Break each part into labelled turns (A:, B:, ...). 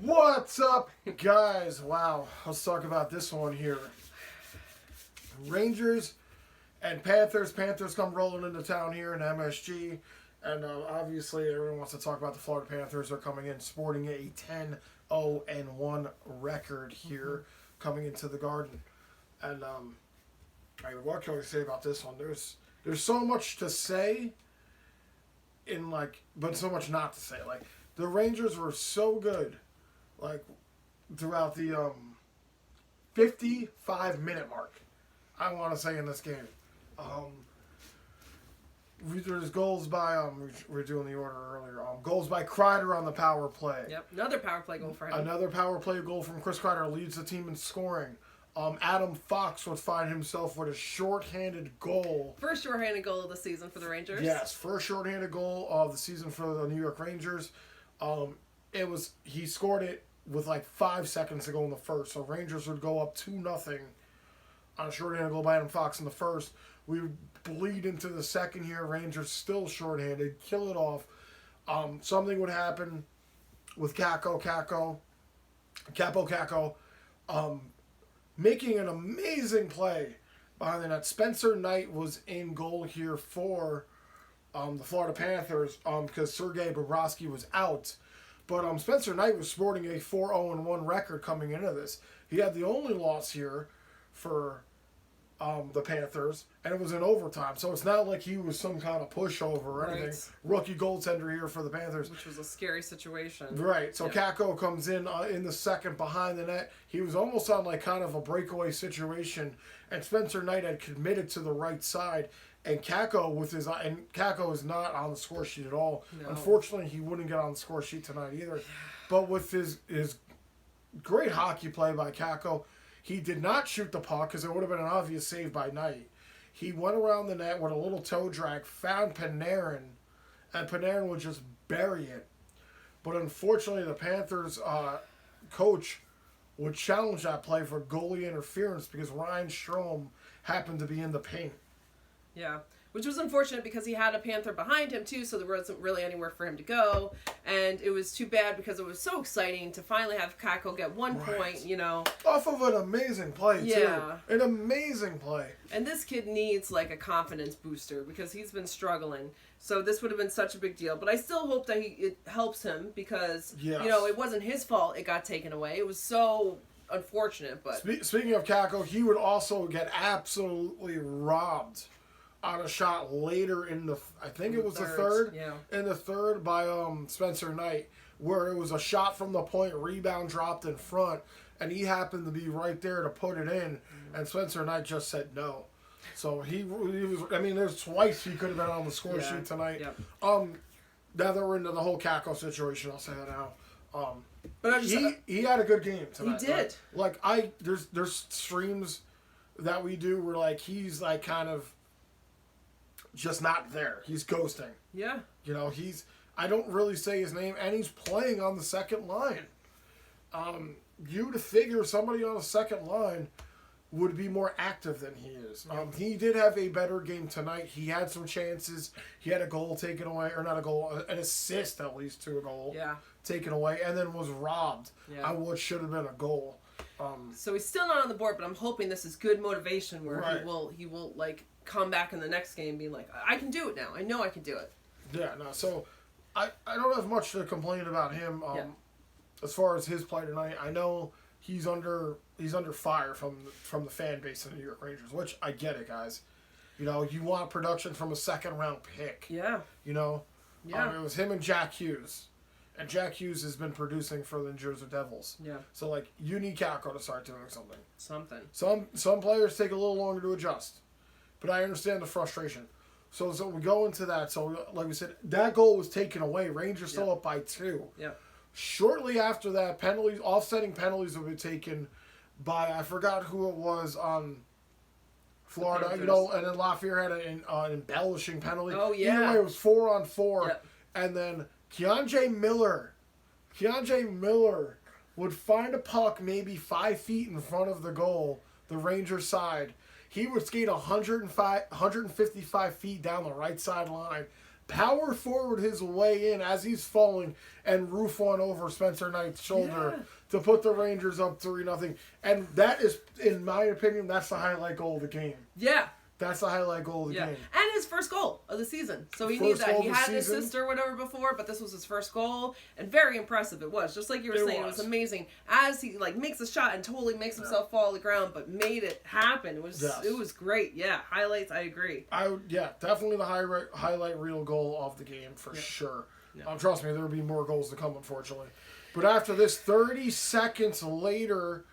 A: What's up, guys? Wow, let's talk about this one here. Rangers and Panthers. Panthers come rolling into town here in MSG. And obviously, everyone wants to talk about the Florida Panthers. They're coming in sporting a 10-0-1 record here, coming into the Garden. And what can we say about this one? There's so much to say, but so much not to say. Like, the Rangers were so good, throughout the 55-minute mark, I want to say, in this game. There's goals by, we're doing the order earlier. Goals by Kreider on the power play.
B: Yep, another power play goal for him.
A: Another power play goal from Chris Kreider leads the team in scoring. Adam Fox would find himself with a shorthanded goal.
B: First shorthanded goal of the season for the Rangers.
A: Yes, first shorthanded goal of the season for the New York Rangers. He scored it with 5 seconds to go in the first. So Rangers would go up 2-0 on a shorthanded goal by Adam Fox in the first. We would bleed into the second here. Rangers still shorthanded, kill it off. Something would happen with Capo, making an amazing play behind the net. Spencer Knight was in goal here for the Florida Panthers because Sergei Bobrovsky was out. But Spencer Knight was sporting a 4-0-1 record coming into this. He had the only loss here for the Panthers, and it was in overtime. So it's not like he was some kind of pushover or anything.
B: Right.
A: Rookie goaltender here for the Panthers.
B: Which was a scary situation.
A: Right. So Capo comes in the second behind the net. He was almost on kind of a breakaway situation, and Spencer Knight had committed to the right side. And Capo is not on the score sheet at all. No. Unfortunately, he wouldn't get on the score sheet tonight either. But with his great hockey play by Capo, he did not shoot the puck because it would have been an obvious save by Knight. He went around the net with a little toe drag, found Panarin, and Panarin would just bury it. But unfortunately, the Panthers coach would challenge that play for goalie interference because Ryan Strome happened to be in the paint.
B: Yeah, which was unfortunate because he had a Panther behind him too, so there wasn't really anywhere for him to go. And it was too bad because it was so exciting to finally have Capo get 1 point,
A: Off of an amazing play, too. An amazing play.
B: And this kid needs, a confidence booster because he's been struggling. So this would have been such a big deal. But I still hope that it helps him because, it wasn't his fault it got taken away. It was so unfortunate. But
A: Speaking of Capo, he would also get absolutely robbed on a shot later in the third. Yeah. In the third by Spencer Knight, where it was a shot from the point, rebound dropped in front, and he happened to be right there to put it in, and Spencer Knight just said no. So he was. I mean, there's twice he could have been on the score sheet tonight. Yep. Now that we're into the whole Capo situation, I'll say that now. But he had a good game tonight.
B: He did.
A: There's streams that we do where he's kind of just not there. He's ghosting.
B: Yeah.
A: I don't really say his name, and he's playing on the second line. You'd figure somebody on the second line would be more active than he is. He did have a better game tonight. He had some chances. He had a goal taken away, or not a goal, an assist at least to a goal taken away, and then was robbed on what should have been a goal.
B: So he's still not on the board, but I'm hoping this is good motivation where he will come back in the next game being like, I can do it now. I know I can do it.
A: Yeah, no, so I don't have much to complain about him as far as his play tonight. I know he's under fire from the fan base of the New York Rangers, which I get it, guys. You want production from a second-round pick.
B: Yeah.
A: It was him and Jack Hughes. And Jack Hughes has been producing for the New Jersey Devils. Yeah. So, you need Capo to start doing something. Some players take a little longer to adjust. But I understand the frustration. So we go into that. So, like we said, that goal was taken away. Rangers still up by 2. Yeah. Shortly after that, offsetting penalties would be taken by, I forgot who it was on Florida. And then Lafayette had an embellishing penalty.
B: Oh, yeah.
A: Either way, it was 4-on-4. Yep. And then Keonjay Miller would find a puck maybe 5 feet in front of the goal, the Rangers side. He would skate 155 feet down the right sideline, power forward his way in as he's falling and roof one over Spencer Knight's shoulder to put the Rangers up 3-0. And that is, in my opinion, that's the highlight goal of the game.
B: Yeah.
A: That's the highlight goal of the game.
B: And his first goal of the season. So he needs that. He had an assist or whatever before, but this was his first goal. And very impressive it was. Just like you were saying, it was amazing. As he makes a shot and totally makes himself fall to the ground, but made it happen. It was great. Yeah. Highlights, I agree.
A: Definitely the highlight reel goal of the game for sure. Yeah. Trust me, there will be more goals to come, unfortunately. But after this, 30 seconds later,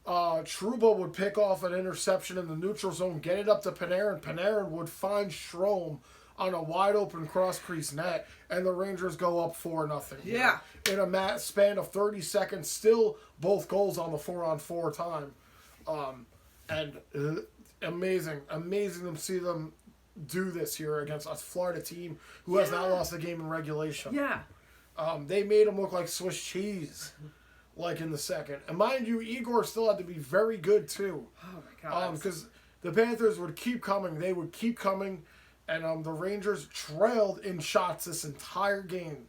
A: Trouba would pick off an interception in the neutral zone, get it up to Panarin. Panarin would find Strome on a wide open cross crease net, and the Rangers go up 4-0.
B: Yeah.
A: In a span of 30 seconds, still both goals on the 4-on-4 time. Amazing to see them do this here against a Florida team who has not lost a game in regulation.
B: Yeah.
A: They made them look like Swiss cheese. Like in the second. And mind you, Igor still had to be very good too.
B: Oh my God.
A: Because the Panthers would keep coming. They would keep coming. And the Rangers trailed in shots this entire game.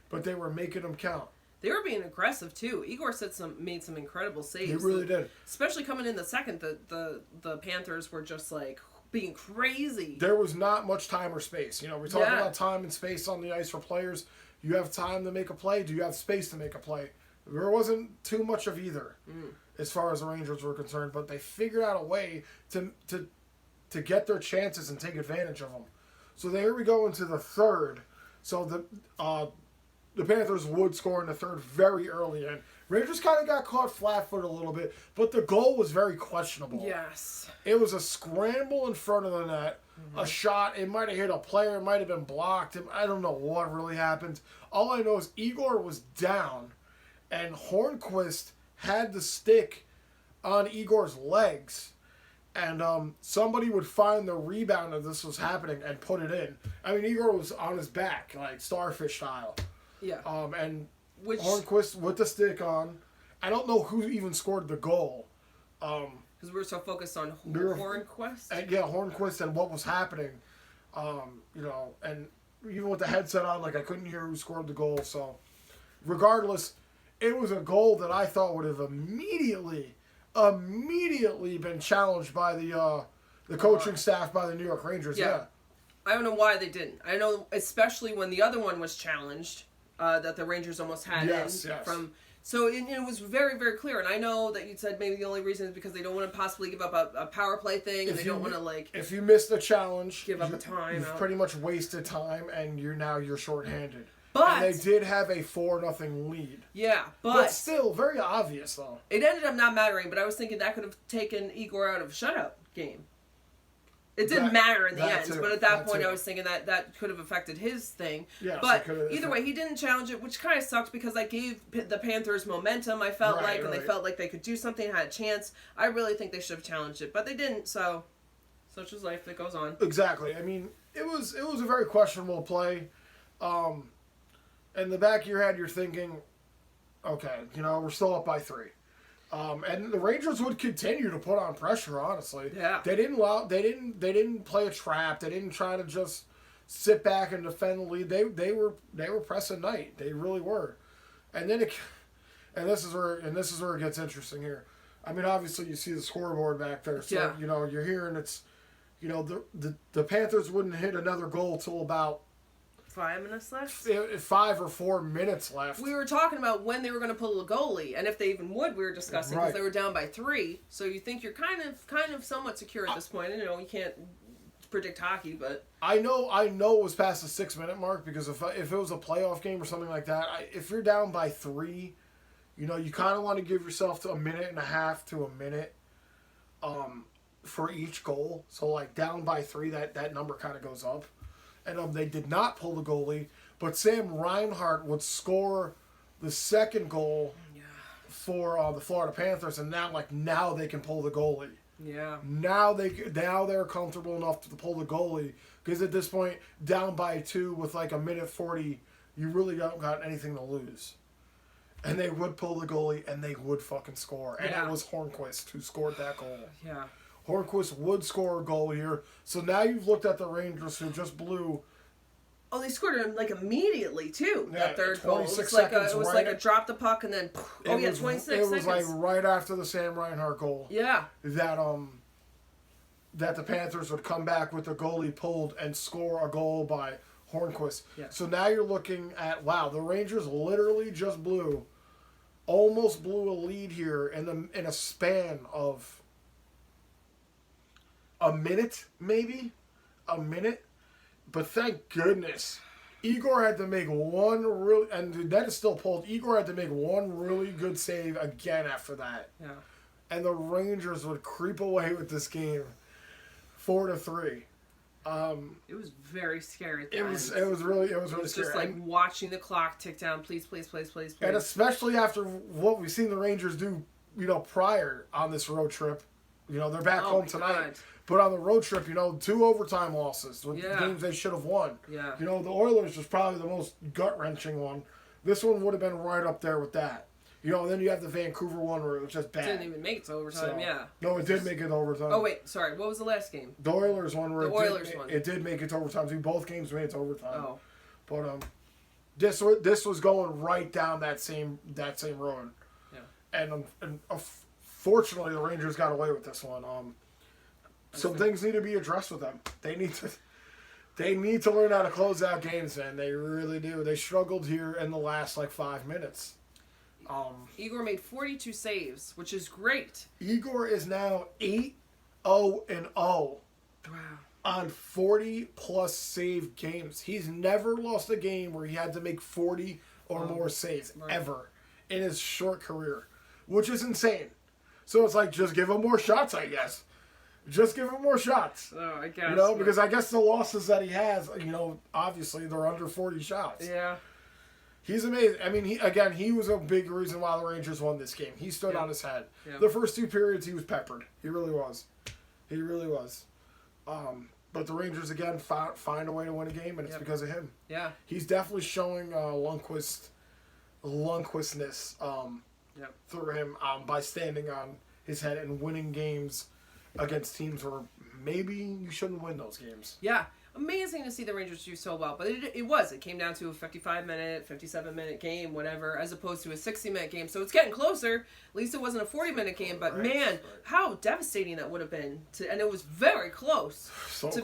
A: But they were making them count.
B: They were being aggressive too. Igor made some incredible saves.
A: He really did.
B: Especially coming in the second, the Panthers were just like being crazy.
A: There was not much time or space. You know, we talk about time and space on the ice for players. You have time to make a play. Do you have space to make a play? There wasn't too much of either as far as the Rangers were concerned, but they figured out a way to get their chances and take advantage of them. So here we go into the third. So the Panthers would score in the third very early in. Rangers kind of got caught flat-footed a little bit, but the goal was very questionable.
B: Yes.
A: It was a scramble in front of the net, a shot. It might have hit a player. It might have been blocked. I don't know what really happened. All I know is Igor was down. And Hornquist had the stick on Igor's legs. And somebody would find the rebound if this was happening and put it in. I mean, Igor was on his back, like starfish style.
B: Yeah.
A: Hornquist with the stick on. I don't know who even scored the goal.
B: Because we were so focused on Hornquist?
A: Hornquist and what was happening. And even with the headset on, I couldn't hear who scored the goal. So, regardless, it was a goal that I thought would have immediately been challenged by the coaching staff by the New York Rangers. Yeah.
B: I don't know why they didn't. I know, especially when the other one was challenged, that the Rangers almost had from. So it was very, very clear. And I know that you said maybe the only reason is because they don't want to possibly give up a power play thing, and they don't want to
A: If you miss the challenge,
B: give up a time.
A: You've pretty much wasted time, and you're shorthanded.
B: But
A: and they did have a 4-0 lead.
B: Yeah,
A: but still very obvious though.
B: It ended up not mattering, but I was thinking that could have taken Igor out of a shutout game. It didn't matter in the end, but at that point I was thinking that could have affected his thing. Yeah, but either way, he didn't challenge it, which kind of sucked because that gave the Panthers momentum, I felt and they felt like they could do something, had a chance. I really think they should have challenged it, but they didn't, so such is life, it goes on.
A: Exactly. I mean, it was a very questionable play. In the back of your head, you're thinking, okay, we're still up by 3. And the Rangers would continue to put on pressure, honestly.
B: Yeah.
A: They didn't play a trap. They didn't try to just sit back and defend the lead. They were pressing Knight. They really were. And then this is where it gets interesting here. I mean, obviously you see the scoreboard back there, so you're hearing the Panthers wouldn't hit another goal till about
B: 5 minutes left?
A: 5 or 4 minutes left.
B: We were talking about when they were going to pull the goalie, and if they even would, we were discussing, because they were down by 3. So you think you're kind of somewhat secure at this point. And, you can't predict hockey, but
A: I know it was past the 6-minute mark, because if it was a playoff game or something like that, if you're down by 3, you kind of want to give yourself to a minute and a half to a minute for each goal. So down by 3, that number kind of goes up. And they did not pull the goalie, but Sam Reinhart would score the second goal for the Florida Panthers, and now they can pull the goalie.
B: Yeah.
A: Now they're comfortable enough to pull the goalie, because at this point, down by 2 with a minute 40, you really don't got anything to lose. And they would pull the goalie, and they would fucking score. And it was Hornquist who scored that goal.
B: Yeah.
A: Hornquist would score a goal here. So now you've looked at the Rangers, who just blew
B: Oh, they scored him like immediately too.
A: Yeah,
B: that third goal. It was
A: seconds,
B: like a drop the puck and then. Oh yeah, 26 seconds.
A: It was like right after the Sam Reinhart goal.
B: Yeah.
A: That the Panthers would come back with the goalie pulled and score a goal by Hornquist.
B: Yeah.
A: So now you're looking at, wow, the Rangers literally just almost blew a lead here in a span of a minute, maybe? A minute? But thank goodness, Igor had to make and the net is still pulled. Igor had to make one really good save again after that.
B: Yeah.
A: And the Rangers would creep away with this game 4-3.
B: It was very scary.
A: It was really scary.
B: Just like watching the clock tick down. Please.
A: And especially after what we've seen the Rangers do, prior on this road trip. They're back home tonight. God. But on the road trip, 2 overtime losses with games they should have won.
B: Yeah.
A: The Oilers was probably the most gut-wrenching one. This one would have been right up there with that. And then you have the Vancouver one where it was just bad.
B: It didn't even make it to overtime, yeah.
A: No, it did make it to overtime.
B: Oh, wait, sorry. What was the last game?
A: The Oilers one where
B: one.
A: It did make it to overtime. So both games made it to overtime.
B: Oh.
A: But this was going right down that same road.
B: Yeah.
A: And fortunately, the Rangers got away with this one. Some things need to be addressed with them. They need to learn how to close out games, man. They really do. They struggled here in the last 5 minutes.
B: Igor made 42 saves, which is great.
A: Igor is now 8-0-0.
B: Wow.
A: On 40-plus save games. He's never lost a game where he had to make 40 or more saves, ever, in his short career, which is insane. So it's like, just give him more shots, I guess. Just give him more shots.
B: Oh, I guess.
A: Because I guess the losses that he has, obviously they're under 40 shots.
B: Yeah.
A: He's amazing. I mean, he was a big reason why the Rangers won this game. He stood on his head. Yeah. The first 2 periods, he was peppered. He really was. But the Rangers, again, find a way to win a game, and it's because of him.
B: Yeah.
A: He's definitely showing Lundqvistness through him by standing on his head and winning games against teams where maybe you shouldn't win those games.
B: Yeah. Amazing to see the Rangers do so well. But it came down to a 55-minute, 57-minute game, whatever, as opposed to a 60-minute game. So it's getting closer. At least it wasn't a 40-minute game. But, man, how devastating that would have been. And it was very close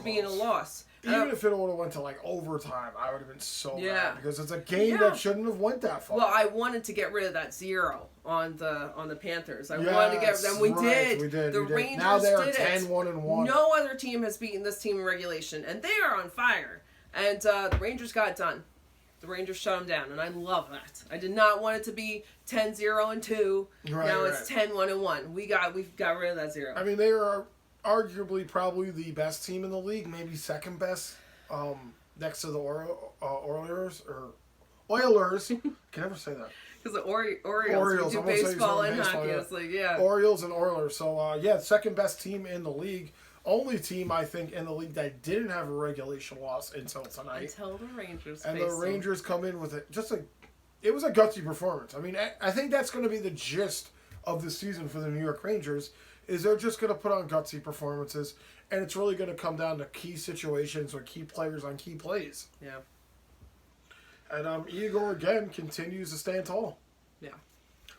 B: being a loss.
A: Even if it would have went to overtime, I would have been so mad because it's a game that shouldn't have went that far.
B: Well, I wanted to get rid of that 0 on the Panthers. I wanted to get them. We did. The Rangers
A: now they are
B: did
A: 10-1-1.
B: No other team has beaten this team in regulation, and they are on fire. And the Rangers got it done. The Rangers shut them down, and I love that. I did not want it to be 10-0-2. Now it's 10-1-1. We got rid of that 0.
A: I mean, they are arguably probably the best team in the league, maybe second best, next to the Oilers. Can I never say that?
B: Because the Orioles, we do baseball and hockey. It's
A: Orioles and Oilers. So, second best team in the league. Only team, I think, in the league that didn't have a regulation loss until tonight.
B: Until the Rangers.
A: And the Rangers come in with it. It was a gutsy performance. I mean, I think that's going to be the gist of the season for the New York Rangers. Is they're just going to put on gutsy performances, and it's really going to come down to key situations or key players on key plays.
B: Yeah.
A: And Igor, again, continues to stand tall.
B: Yeah.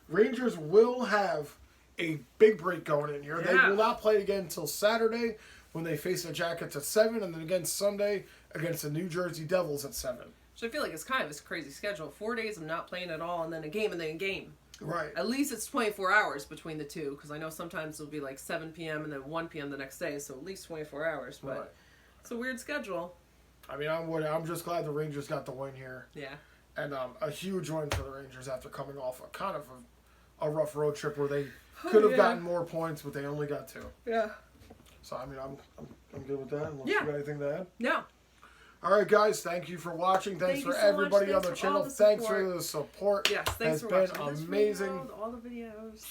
A: Rangers will have a big break going in here. Yeah. They will not play again until Saturday when they face the Jackets at 7, and then again Sunday against the New Jersey Devils at 7.
B: So I feel like it's kind of a crazy schedule. 4 days of not playing at all, and then a game, and then a game.
A: Right.
B: At least it's 24 hours between the two, because I know sometimes it'll be 7 p.m. and then 1 p.m. the next day, so at least 24 hours. But It's a weird schedule.
A: I mean, I'm just glad the Rangers got the win here.
B: Yeah.
A: And a huge win for the Rangers after coming off a kind of a rough road trip where they could have gotten more points, but they only got 2.
B: Yeah.
A: So I mean, I'm good with that. Unless you got anything to add?
B: No.
A: All right, guys. Thank you for watching. Thanks for everybody on the channel. Thanks for the support.
B: Yes, thanks for
A: watching. It's been amazing.
B: All the videos.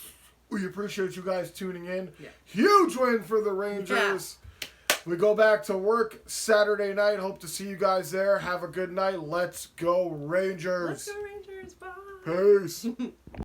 A: We appreciate you guys tuning in.
B: Yeah.
A: Huge win for the Rangers. Yeah. We go back to work Saturday night. Hope to see you guys there. Have a good night. Let's go Rangers.
B: Let's go Rangers. Bye.
A: Peace.